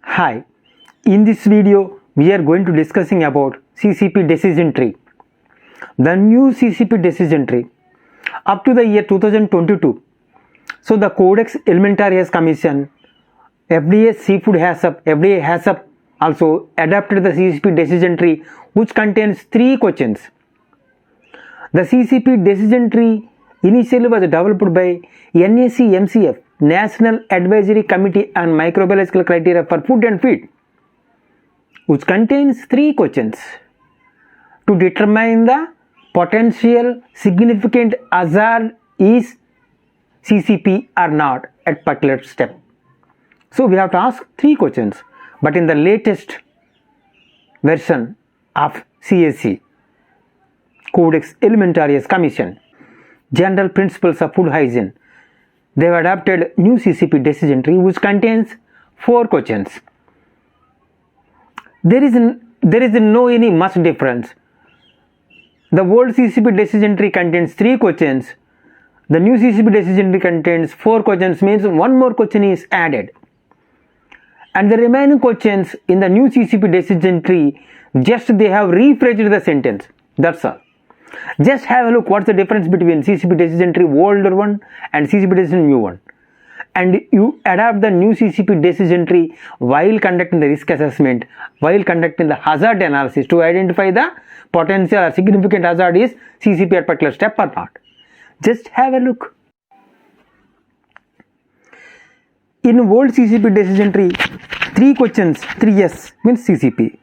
Hi, in this video we are going to discussing about CCP decision tree. The new CCP decision tree up to the year 2022. So the CODEX alimentarius commission, FDA seafood FDA has also adapted the CCP decision tree which contains 3 questions. The CCP decision tree initially was developed by NAC-MCF, National Advisory Committee on Microbiological Criteria for Food and Feed, which contains 3 questions to determine the potential significant hazard is CCP or not at particular step. So we have to ask 3 questions, but in the latest version of CSC, Codex Alimentarius Commission, General Principles of Food Hygiene, they have adopted new CCP decision tree which contains 4 questions. There is no any much difference. The old CCP decision tree contains 3 questions. The new CCP decision tree contains 4 questions, means one more question is added. And the remaining questions in the new CCP decision tree, just they have rephrased the sentence. That's all. Just have a look what's the difference between CCP decision tree older one and CCP decision new one. And you adapt the new CCP decision tree while conducting the risk assessment, while conducting the hazard analysis to identify the potential or significant hazard is CCP at particular step or not. Just have a look. In old CCP decision tree, 3 questions, 3S means CCP.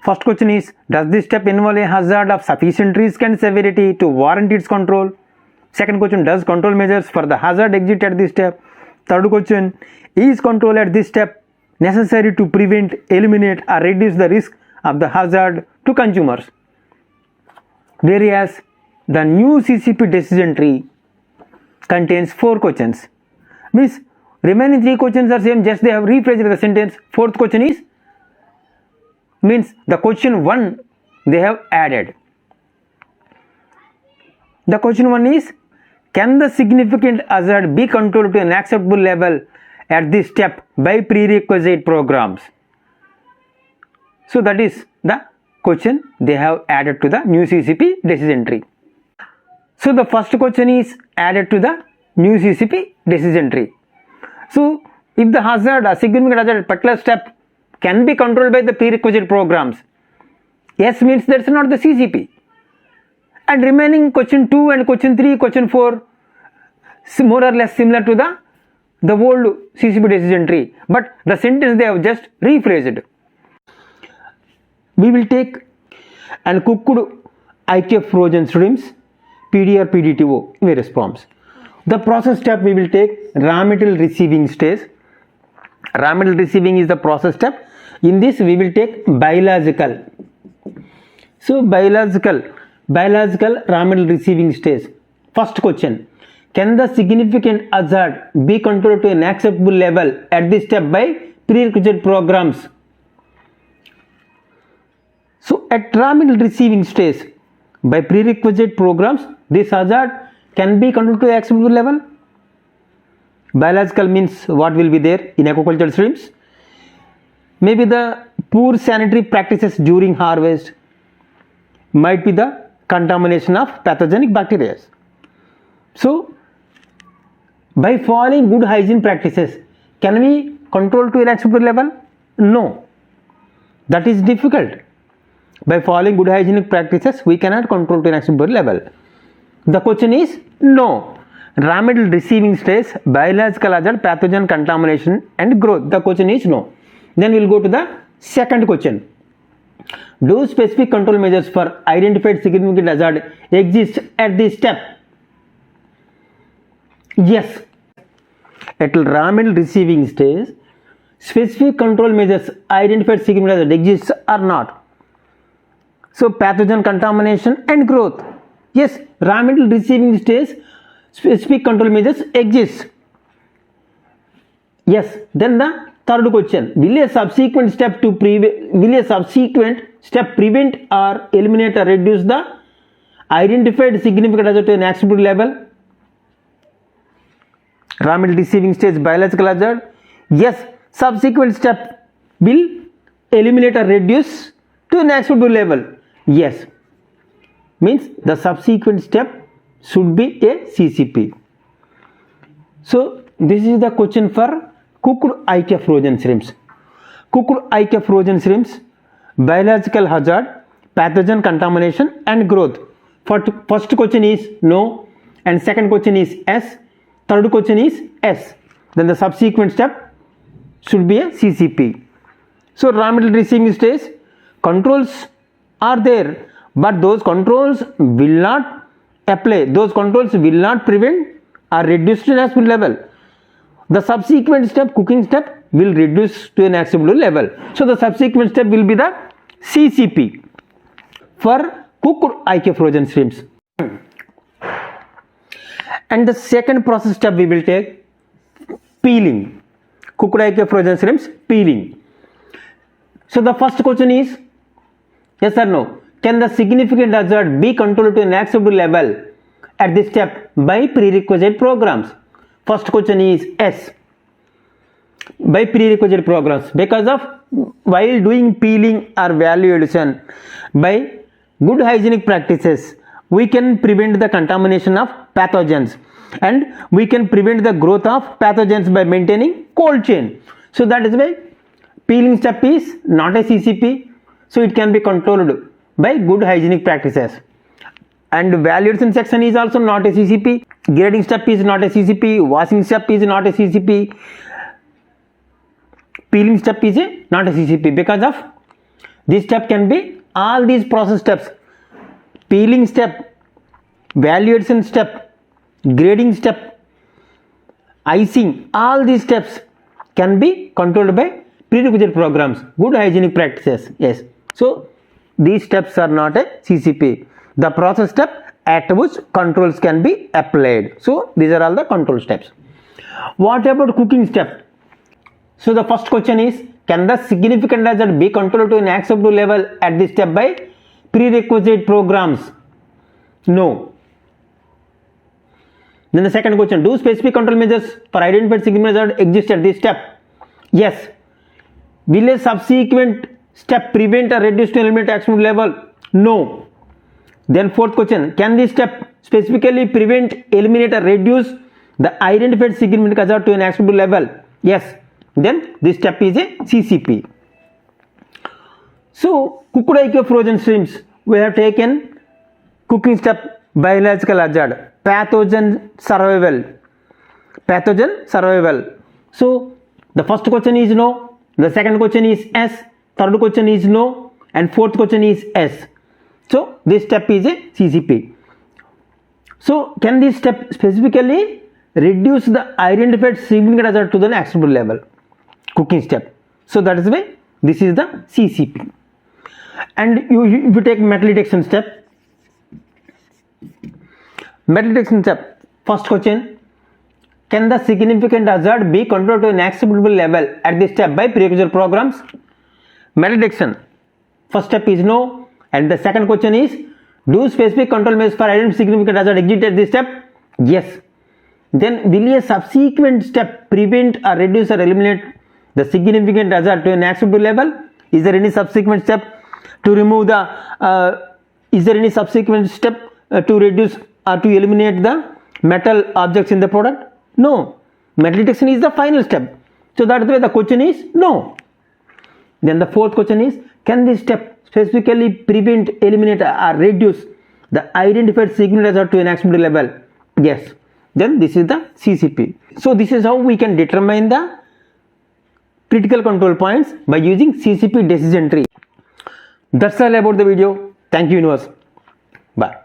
First question is, does this step involve a hazard of sufficient risk and severity to warrant its control? Second question, does control measures for the hazard exist at this step? Third question, is control at this step necessary to prevent, eliminate or reduce the risk of the hazard to consumers? Whereas the new CCP decision tree contains 4 questions. Means remaining 3 questions are same, just they have rephrased the sentence. Fourth question is, means the question 1 they have added. The question 1 is, can the significant hazard be controlled to an acceptable level at this step by prerequisite programs? So that is the question they have added to the new CCP decision tree. So the first question is added to the new CCP decision tree. So if the hazard, a significant hazard at particular step can be controlled by the prerequisite programs, yes means that's not the CCP. And remaining question 2 and question 3, question 4 more or less similar to the old CCP decision tree, but the sentence they have just rephrased. We will take and cooked IKF frozen shrimps, PD or PDTO in various forms. The process step we will take raw material receiving stage. Raw material receiving is the process step. In this we will take biological. So biological raw material receiving stage. First question, can the significant hazard be controlled to an acceptable level at this step by prerequisite programs? So at raw material receiving stage, by prerequisite programs, this hazard can be controlled to an acceptable level. Biological means what will be there in aquaculture shrimps? Maybe the poor sanitary practices during harvest, might be the contamination of pathogenic bacteria. So by following good hygiene practices, can we control to an acceptable level? No, that is difficult. By following good hygienic practices, we cannot control to an acceptable level. The question is no. Raw material receiving stage, biological hazard, pathogen contamination and growth. The question is no. Then we will go to the second question. Do specific control measures for identified significant hazard exist at this step? Yes. At raw material receiving stage, specific control measures identified significant hazard exists or not? So pathogen contamination and growth. Yes, raw material receiving stage, specific control measures exist. Yes. Then the third question, will a subsequent step prevent or eliminate or reduce the identified significant hazard to an acceptable level? Raw material receiving stage, biological hazard. Yes, subsequent step will eliminate or reduce to an acceptable level. Yes, means the subsequent step should be a CCP. So this is the question for cooked IK frozen shrimps. Cooked IK frozen shrimps, biological hazard, pathogen contamination and growth. First question is no, and second question is yes, third question is yes. Then the subsequent step should be a CCP. So raw material receiving stage, controls are there, but those controls will not apply, those controls will not prevent or reduce to an acceptable level. The subsequent step, cooking step, will reduce to an acceptable level. So the subsequent step will be the CCP for cooked IK frozen shrimps. And the second process step we will take, peeling. Cooked IK frozen shrimps, peeling. So the first question is yes or no. Can the significant hazard be controlled to an acceptable level at this step by prerequisite programs? First question is yes, by prerequisite programs, because of while doing peeling or value addition by good hygienic practices, we can prevent the contamination of pathogens and we can prevent the growth of pathogens by maintaining cold chain. So that is why peeling step is not a CCP, so it can be controlled by good hygienic practices. And value addition section is also not a CCP, grading step is not a CCP, washing step is not a CCP, peeling step is not a CCP, because of this step can be all these process steps, peeling step, value addition step, grading step, icing, all these steps can be controlled by prerequisite programs, good hygienic practices. Yes, so these steps are not a CCP, the process step at which controls can be applied. So these are all the control steps. What about cooking step? So the first question is, can the significant hazard be controlled to an acceptable level at this step by prerequisite programs? No. Then the second question, do specific control measures for identified significant hazard exist at this step? Yes. Will a subsequent step prevent or reduce to eliminate acceptable level? No. Then fourth question, can this step specifically prevent, eliminate or reduce the identified significant hazard to an acceptable level? Yes. Then this step is a CCP. So cooked IK frozen shrimps, we have taken cooking step, biological hazard, pathogen survival. So the first question is no, the second question is yes, third question is no, and fourth question is yes. So this step is a CCP. So can this step specifically reduce the identified significant hazard to the acceptable level? Cooking step. So that is why this is the CCP. And if you take metal detection step, first question, can the significant hazard be controlled to an acceptable level at this step by prerequisite programs? Metal detection, first step is no, and the second question is, do specific control measures for identifying significant hazard exist at this step? Yes. Then will a subsequent step prevent or reduce or eliminate the significant hazard to an acceptable level? Is there any subsequent step to remove the to reduce or to eliminate the metal objects in the product? No. Metal detection is the final step. So that is why the question is no. Then the fourth question is, can this step specifically prevent, eliminate or reduce the identified significant hazard to an acceptable level? Yes. Then this is the CCP. So this is how we can determine the critical control points by using CCP decision tree. That's all about the video. Thank you, universe. Bye.